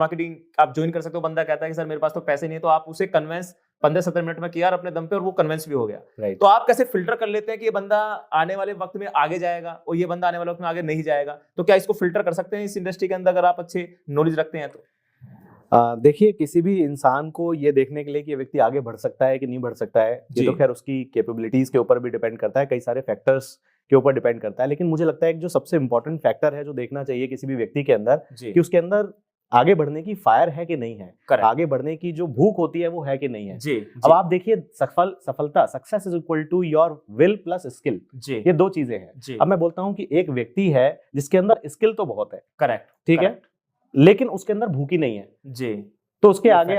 Marketing आप join कर सकते हो, बंदा कहता है कि सर मेरे पास तो पैसे नहीं है, तो आप उसे कन्वेंस 15-17 मिनट में किया और अपने दम पे, और वो कन्वेंस भी हो गया। Right. तो आप कैसे फिल्टर कर लेते हैं कि ये बंदा आने वाले वक्त में आगे जाएगा और ये बंदा आने वाले वक्त में आगे नहीं जाएगा? तो क्या इसको फिल्टर कर सकते हैं इस इंडस्ट्री के अंदर, अगर आप अच्छे नॉलेज रखते हैं तो? देखिए, किसी भी इंसान को ये देखने के लिए कि ये व्यक्ति आगे बढ़ सकता है कि नहीं बढ़ सकता है, ये तो खैर उसकी कैपेबिलिटीज के ऊपर भी डिपेंड करता है, कई सारे फैक्टर्स के ऊपर डिपेंड करता है। लेकिन मुझे लगता है कि जो सबसे इंपॉर्टेंट फैक्टर है जो देखना चाहिए किसी भी व्यक्ति के अंदर, कि उसके अंदर आगे बढ़ने की फायर है कि नहीं है, आगे बढ़ने की जो भूख होती है वो है कि नहीं है। अब आप देखिए, सफलता, success is equal to your will plus skill, ये दो चीजें हैं। अब मैं बोलता हूं कि एक व्यक्ति है जिसके अंदर स्किल तो बहुत है, करेक्ट, ठीक है, लेकिन उसके अंदर भूख ही नहीं है जी, तो उसके आगे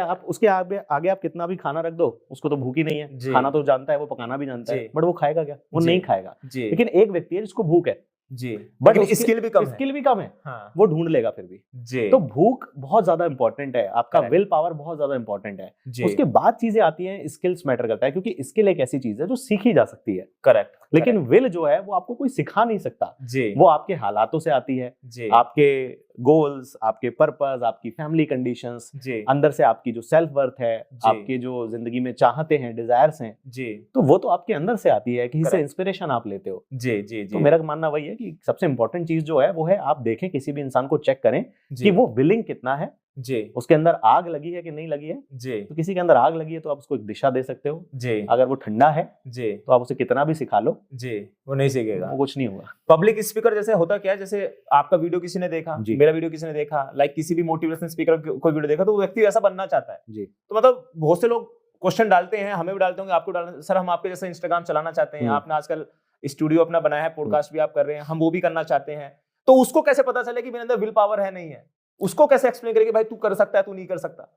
आप कितना भी खाना रख दो, उसको तो भूख ही नहीं है। खाना तो जानता है, वो पकाना भी जानता है, बट वो खाएगा क्या? वो नहीं खाएगा। लेकिन एक व्यक्ति है जिसको भूख है जी, बट स्किल भी कम है, हाँ, वो ढूंढ लेगा फिर भी जी। तो भूख बहुत ज्यादा इंपॉर्टेंट है, आपका विल पावर बहुत ज्यादा इंपॉर्टेंट है। उसके बाद चीजें आती हैं, स्किल्स मैटर करता है, क्योंकि स्किल एक ऐसी चीज है जो सीखी जा सकती है, करेक्ट, लेकिन विल जो है वो आपको कोई सिखा नहीं सकता जी। वो आपके हालातों से आती है जी। आपके गोल्स, आपके पर्पस, आपकी फैमिली कंडीशंस, अंदर से आपकी जो सेल्फ वर्थ है, आपके जो जिंदगी में चाहते हैं, डिजायर्स हैं जी, तो वो तो आपके अंदर से आती है, किसी से इंस्पिरेशन आप लेते हो जी जी। तो मेरा मानना वही है कि सबसे इंपॉर्टेंट चीज जो है वो है, आप देखें किसी भी इंसान को चेक करें कि वो विलिंग कितना है जी, उसके अंदर आग लगी है कि नहीं लगी है जी। तो किसी के अंदर आग लगी है तो आप उसको एक दिशा दे सकते हो जी। अगर वो ठंडा है जी तो आप उसे कितना भी सिखा लो जी, वो नहीं सीखेगा, वो कुछ नहीं होगा। पब्लिक स्पीकर जैसे होता क्या है, जैसे आपका वीडियो किसी ने देखा, मेरा वीडियो किसी ने देखा, लाइक किसी भी मोटिवेशनल स्पीकर कोई वीडियो देखा, तो वो व्यक्ति ऐसा बनना चाहता है जी। तो मतलब बहुत से लोग क्वेश्चन डालते हैं, हमें भी डालते होंगे, आपको डालते हैं, सर हम आपके जैसा इंस्टाग्राम चलाना चाहते हैं, आपने आजकल स्टूडियो अपना बनाया है, पॉडकास्ट भी आप कर रहे हैं, हम वो भी करना चाहते हैं, तो उसको कैसे पता चले कि मेरे अंदर विल पावर है नहीं है? उसको कैसे एक्सप्लेन करें कि भाई तू कर सकता है, तू नहीं कर सकता?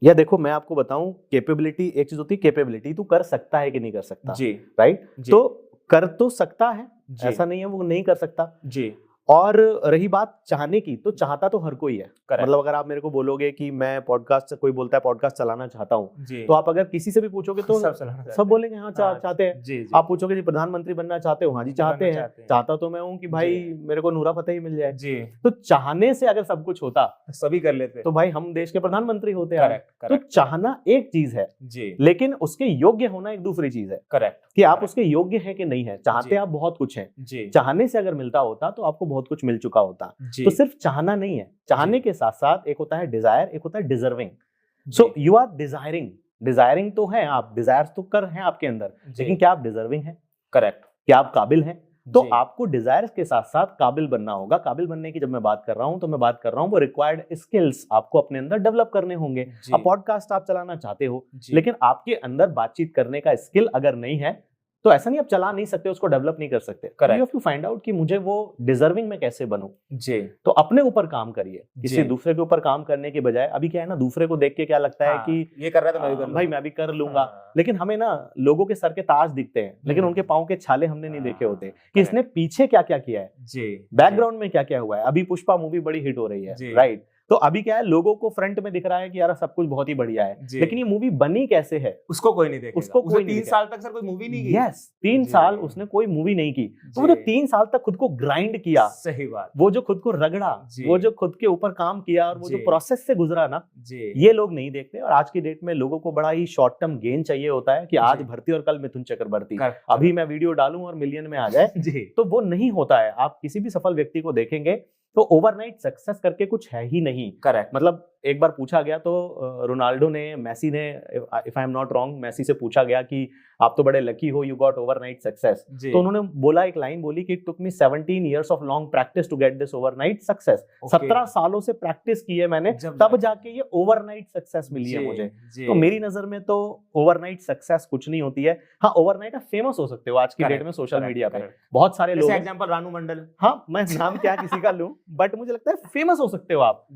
या देखो, मैं आपको बताऊं, कैपेबिलिटी एक चीज होती है, कैपेबिलिटी तू कर सकता है कि नहीं कर सकता जी, राइट जी। तो कर तो सकता है, ऐसा नहीं है वो नहीं कर सकता जी। और रही बात चाहने की, तो चाहता तो हर कोई है। मतलब अगर आप मेरे को बोलोगे कि मैं पॉडकास्ट, कोई बोलता है पॉडकास्ट चलाना चाहता हूँ, तो आप अगर किसी से भी पूछोगे तो सब बोलेंगे हाँ चाहते हैं जी, जी। आप पूछोगे जी प्रधानमंत्री बनना चाहते हो, हाँ जी चाहते हैं। चाहता तो मैं हूँ कि भाई मेरे को नूरा फतेही मिल जाए जी। तो चाहने से अगर सब कुछ होता, सभी कर लेते, तो भाई हम देश के प्रधानमंत्री होते हैं। तो चाहना एक चीज है जी, लेकिन उसके योग्य होना एक दूसरी चीज है, करेक्ट, कि आप उसके योग्य है कि नहीं है। चाहते आप बहुत कुछ है, चाहने से अगर मिलता होता तो आपको बहुत कुछ मिल चुका होता। तो सिर्फ चाहना नहीं है, चाहने के साथ साथ एक होता है डिजायर, एक होता है deserving. So you are desiring तो है, आप डिजायर्स तो कर हैं आपके अंदर, लेकिन क्या आप डिजर्विंग हैं? करेक्ट, क्या आप काबिल हैं? तो आपको डिजायर्स के साथ साथ काबिल बनना होगा। काबिल बनने की जब मैं बात कर रहा हूं, तो मैं बात कर रहा हूं वो रिक्वायर्ड स्किल्स आपको अपने अंदर डेवलप करने होंगे। अब पॉडकास्ट आप चलाना चाहते हो, लेकिन आपके अंदर बातचीत करने का स्किल अगर नहीं है, तो ऐसा नहीं आप चला नहीं सकते, उसको डेवलप नहीं कर सकते। You have to find out कि मुझे वो डिजर्विंग में कैसे बनूं जी। तो अपने ऊपर काम करिए, किसी दूसरे के ऊपर काम करने के बजाय। अभी क्या है ना, दूसरे को देख के क्या लगता है कि ये कर रहा है तो मैं भी कर भाई मैं भी कर लूंगा। लेकिन हमें ना लोगों के सर के ताज दिखते हैं, लेकिन उनके पाँव के छाले हमने नहीं देखे होते कि इसने पीछे क्या क्या किया है जी, बैकग्राउंड में क्या क्या हुआ है। अभी पुष्पा मूवी बड़ी हिट हो रही है, राइट, तो अभी क्या है, लोगों को फ्रंट में दिख रहा है कि यार सब कुछ बहुत ही बढ़िया है, लेकिन ये मूवी बनी कैसे है उसको कोई नहीं देखेगा। उसको कोई 3 साल तक सर कोई मूवी नहीं की। यस, 3 साल उसने कोई मूवी नहीं की, तो वो जो 3 साल तक खुद को ग्राइंड किया, सही बात, वो जो खुद को रगड़ा, वो जो खुद के ऊपर काम किया, और वो जो प्रोसेस से गुजरा ना, ये लोग नहीं देखते। और आज की डेट में लोगों को बड़ा ही शॉर्ट टर्म गेन चाहिए होता है कि आज भर्ती और कल मिथुन चक्रवर्ती, अभी मैं वीडियो डालूं और मिलियन में आ जाए, तो वो नहीं होता है। आप किसी भी सफल व्यक्ति को देखेंगे तो ओवरनाइट सक्सेस करके कुछ है ही नहीं। करेक्ट, मतलब एक बार पूछा गया तो रोनाल्डो ने, मेसी ने, if I am not wrong, Messi से पूछा गया कि आप तो बड़े लकी हो, यू गॉट ओवरनाइट सक्सेस। तो उन्होंने बोला, एक लाइन बोली कि it took me 17 years of long practice to get this overnight success। 17 सालों से प्रैक्टिस की है मैंने, तब जाके ये ओवरनाइट सक्सेस मिली है मुझे। तो मेरी नजर में तो ओवरनाइट सक्सेस कुछ नहीं होती है। हाँ, ओवरनाइट आप फेमस हो सकते हो आज की डेट में सोशल मीडिया पे, बहुत सारे लोग, एग्जांपल रानू मंडल, हाँ मैं नाम क्या किसी का लूं, बट मुझे लगता है फेमस हो सकते हो आप।